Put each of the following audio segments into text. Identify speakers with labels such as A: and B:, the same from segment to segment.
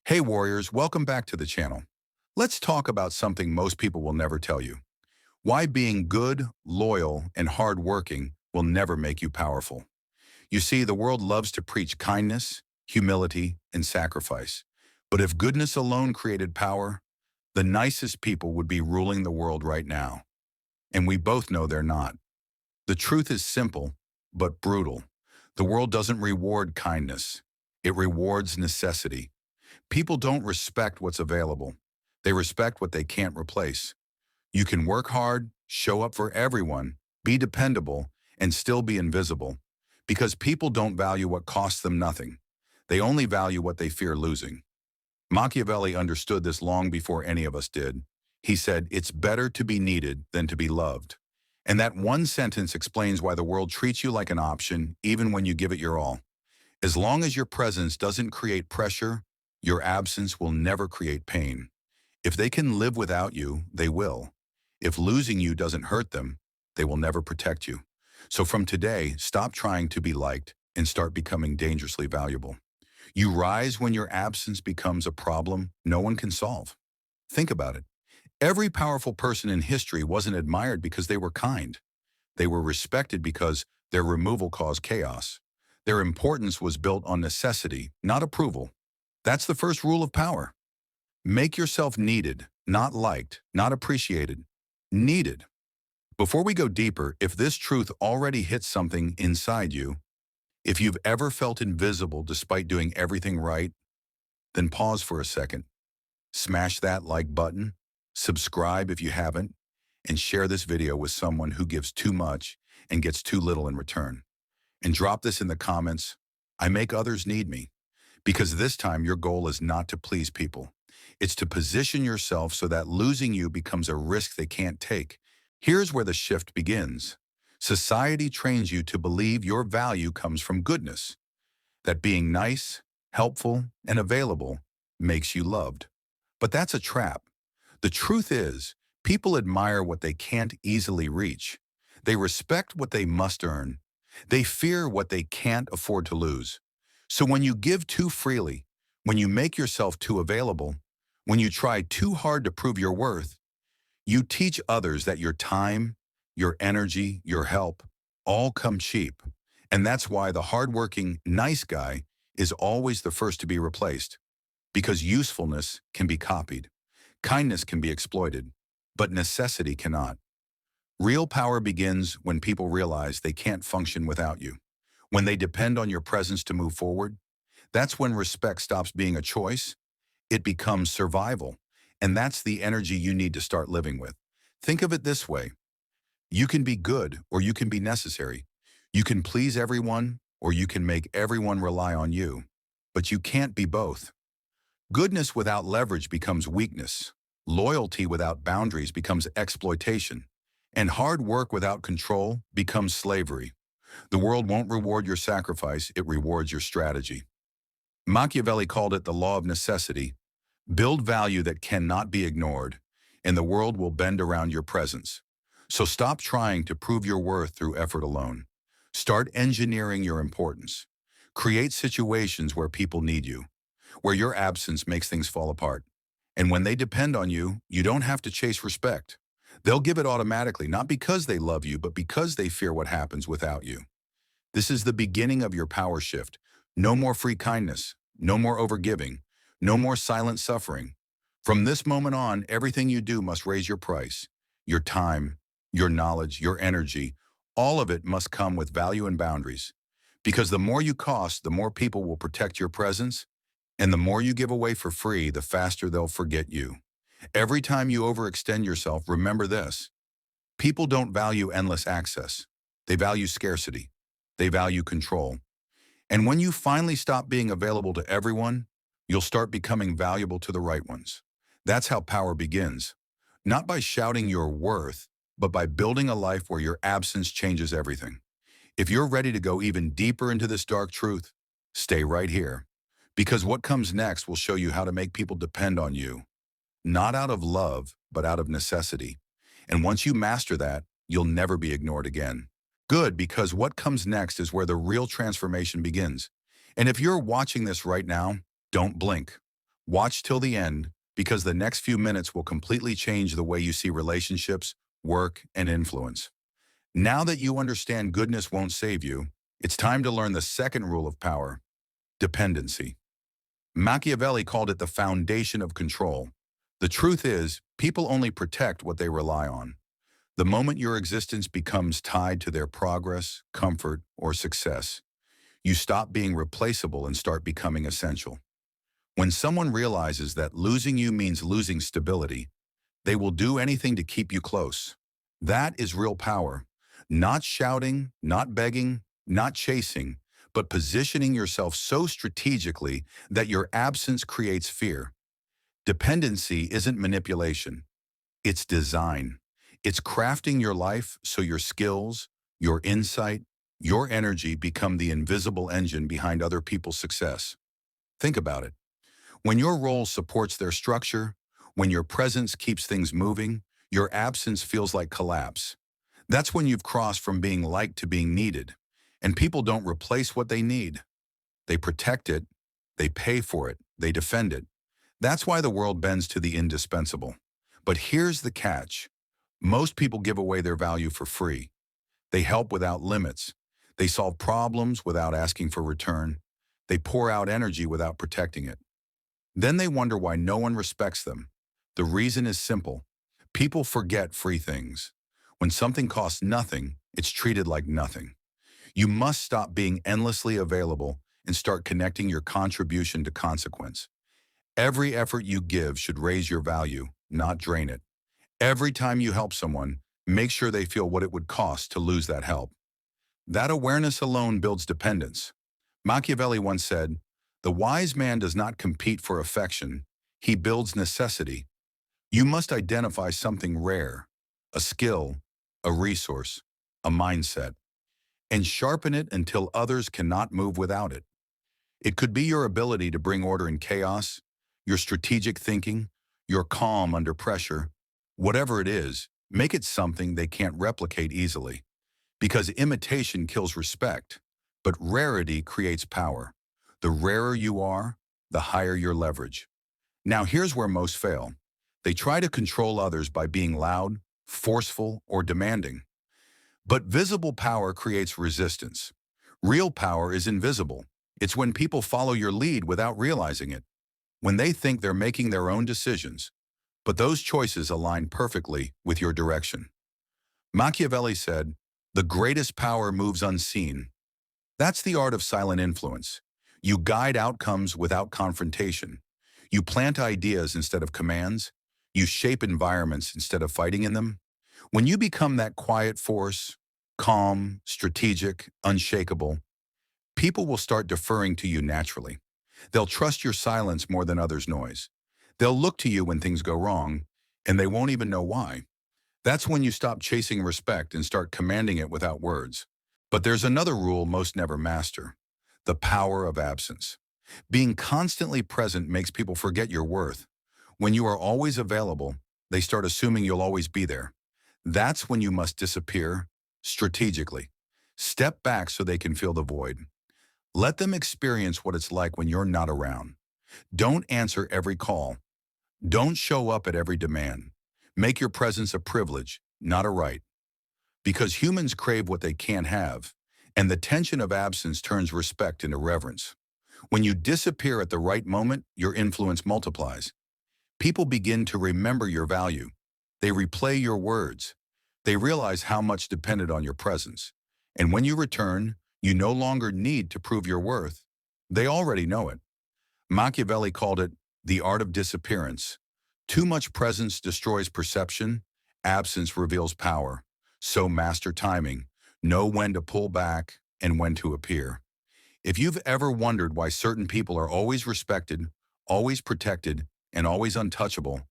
A: Hey warriors, welcome back to the channel. Let's talk about something most people will never tell you. Why being good, loyal, and hardworking will never make you powerful. You see, the world loves to preach kindness, humility, and sacrifice. But if goodness alone created power, the nicest people would be ruling the world right now. And we both know they're not. The truth is simple, but brutal. The world doesn't reward kindness. It rewards necessity. People don't respect what's available. They respect what they can't replace. You can work hard, show up for everyone, be dependable, and still be invisible. Because people don't value what costs them nothing. They only value what they fear losing. Machiavelli understood this long before any of us did. He said, "It's better to be needed than to be loved." And that one sentence explains why the world treats you like an option, even when you give it your all. As long as your presence doesn't create pressure, your absence will never create pain. If they can live without you, they will. If losing you doesn't hurt them, they will never protect you. So from today, stop trying to be liked and start becoming dangerously valuable. You rise when your absence becomes a problem no one can solve. Think about it. Every powerful person in history wasn't admired because they were kind. They were respected because their removal caused chaos. Their importance was built on necessity, not approval. That's the first rule of power. Make yourself needed, not liked, not appreciated. Needed. Before we go deeper, if this truth already hits something inside you, if you've ever felt invisible despite doing everything right, then pause for a second. Smash that like button, subscribe if you haven't, and share this video with someone who gives too much and gets too little in return. And drop this in the comments. I make others need me. Because this time your goal is not to please people. It's to position yourself so that losing you becomes a risk they can't take. Here's where the shift begins. Society trains you to believe your value comes from goodness, that being nice, helpful, and available makes you loved. But that's a trap. The truth is, people admire what they can't easily reach. They respect what they must earn. They fear what they can't afford to lose. So when you give too freely, when you make yourself too available, when you try too hard to prove your worth, you teach others that your time, your energy, your help, all come cheap. And that's why the hardworking, nice guy is always the first to be replaced. Because usefulness can be copied. Kindness can be exploited, but necessity cannot. Real power begins when people realize they can't function without you. When they depend on your presence to move forward, that's when respect stops being a choice. It becomes survival. And that's the energy you need to start living with. Think of it this way. You can be good or you can be necessary. You can please everyone or you can make everyone rely on you. But you can't be both. Goodness without leverage becomes weakness. Loyalty without boundaries becomes exploitation. And hard work without control becomes slavery. The world won't reward your sacrifice, it rewards your strategy. Machiavelli called it the law of necessity. Build value that cannot be ignored, and the world will bend around your presence. So stop trying to prove your worth through effort alone. Start engineering your importance. Create situations where people need you, where your absence makes things fall apart. And when they depend on you, you don't have to chase respect. They'll give it automatically, not because they love you, but because they fear what happens without you. This is the beginning of your power shift. No more free kindness, no more overgiving, no more silent suffering. From this moment on, everything you do must raise your price. Your time, your knowledge, your energy, all of it must come with value and boundaries. Because the more you cost, the more people will protect your presence, and the more you give away for free, the faster they'll forget you. Every time you overextend yourself, remember this. People don't value endless access. They value scarcity. They value control. And when you finally stop being available to everyone, you'll start becoming valuable to the right ones. That's how power begins. Not by shouting your worth, but by building a life where your absence changes everything. If you're ready to go even deeper into this dark truth, stay right here. Because what comes next will show you how to make people depend on you. Not out of love, but out of necessity. And once you master that, you'll never be ignored again. Good, because what comes next is where the real transformation begins. And if you're watching this right now, don't blink. Watch till the end, because the next few minutes will completely change the way you see relationships, work, and influence. Now that you understand goodness won't save you, it's time to learn the second rule of power: dependency. Machiavelli called it the foundation of control. The truth is, people only protect what they rely on. The moment your existence becomes tied to their progress, comfort, or success, you stop being replaceable and start becoming essential. When someone realizes that losing you means losing stability, they will do anything to keep you close. That is real power. Not shouting, not begging, not chasing, but positioning yourself so strategically that your absence creates fear. Dependency isn't manipulation. It's design. It's crafting your life so your skills, your insight, your energy become the invisible engine behind other people's success. Think about it. When your role supports their structure, when your presence keeps things moving, your absence feels like collapse. That's when you've crossed from being liked to being needed. And people don't replace what they need. They protect it, they pay for it, they defend it. That's why the world bends to the indispensable. But here's the catch. Most people give away their value for free. They help without limits. They solve problems without asking for return. They pour out energy without protecting it. Then they wonder why no one respects them. The reason is simple. People forget free things. When something costs nothing, it's treated like nothing. You must stop being endlessly available and start connecting your contribution to consequence. Every effort you give should raise your value, not drain it. Every time you help someone, make sure they feel what it would cost to lose that help. That awareness alone builds dependence. Machiavelli once said, "The wise man does not compete for affection, he builds necessity." You must identify something rare, a skill, a resource, a mindset, and sharpen it until others cannot move without it. It could be your ability to bring order in chaos, your strategic thinking, your calm under pressure. Whatever it is, make it something they can't replicate easily. Because imitation kills respect, but rarity creates power. The rarer you are, the higher your leverage. Now here's where most fail. They try to control others by being loud, forceful, or demanding. But visible power creates resistance. Real power is invisible. It's when people follow your lead without realizing it, when they think they're making their own decisions, but those choices align perfectly with your direction. Machiavelli said, "The greatest power moves unseen." That's the art of silent influence. You guide outcomes without confrontation. You plant ideas instead of commands. You shape environments instead of fighting in them. When you become that quiet force, calm, strategic, unshakable, people will start deferring to you naturally. They'll trust your silence more than others' noise. They'll look to you when things go wrong, and they won't even know why. That's when you stop chasing respect and start commanding it without words. But there's another rule most never master: the power of absence. Being constantly present makes people forget your worth. When you are always available, they start assuming you'll always be there. That's when you must disappear strategically. Step back so they can feel the void. Let them experience what it's like when you're not around. Don't answer every call. Don't show up at every demand. Make your presence a privilege, not a right. Because humans crave what they can't have, and the tension of absence turns respect into reverence. When you disappear at the right moment, your influence multiplies. People begin to remember your value. They replay your words. They realize how much depended on your presence. And when you return, you no longer need to prove your worth. They already know it. Machiavelli called it the art of disappearance. Too much presence destroys perception. Absence reveals power. So master timing. Know when to pull back and when to appear. If you've ever wondered why certain people are always respected, always protected, and always untouchable,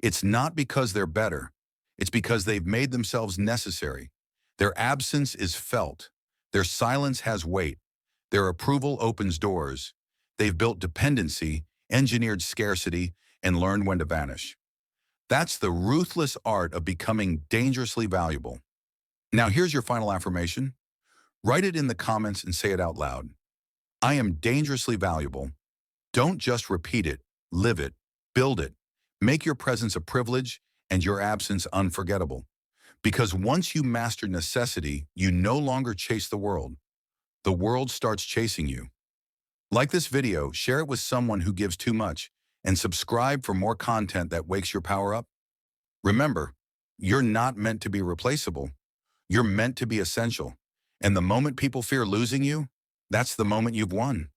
A: it's not because they're better. It's because they've made themselves necessary. Their absence is felt. Their silence has weight. Their approval opens doors. They've built dependency, engineered scarcity, and learned when to vanish. That's the ruthless art of becoming dangerously valuable. Now here's your final affirmation. Write it in the comments and say it out loud. I am dangerously valuable. Don't just repeat it, Live it, build it, make your presence a privilege and your absence unforgettable. Because once you master necessity, you no longer chase the world. The world starts chasing you. Like this video, share it with someone who gives too much, and subscribe for more content that wakes your power up. Remember, you're not meant to be replaceable. You're meant to be essential. And the moment people fear losing you, that's the moment you've won.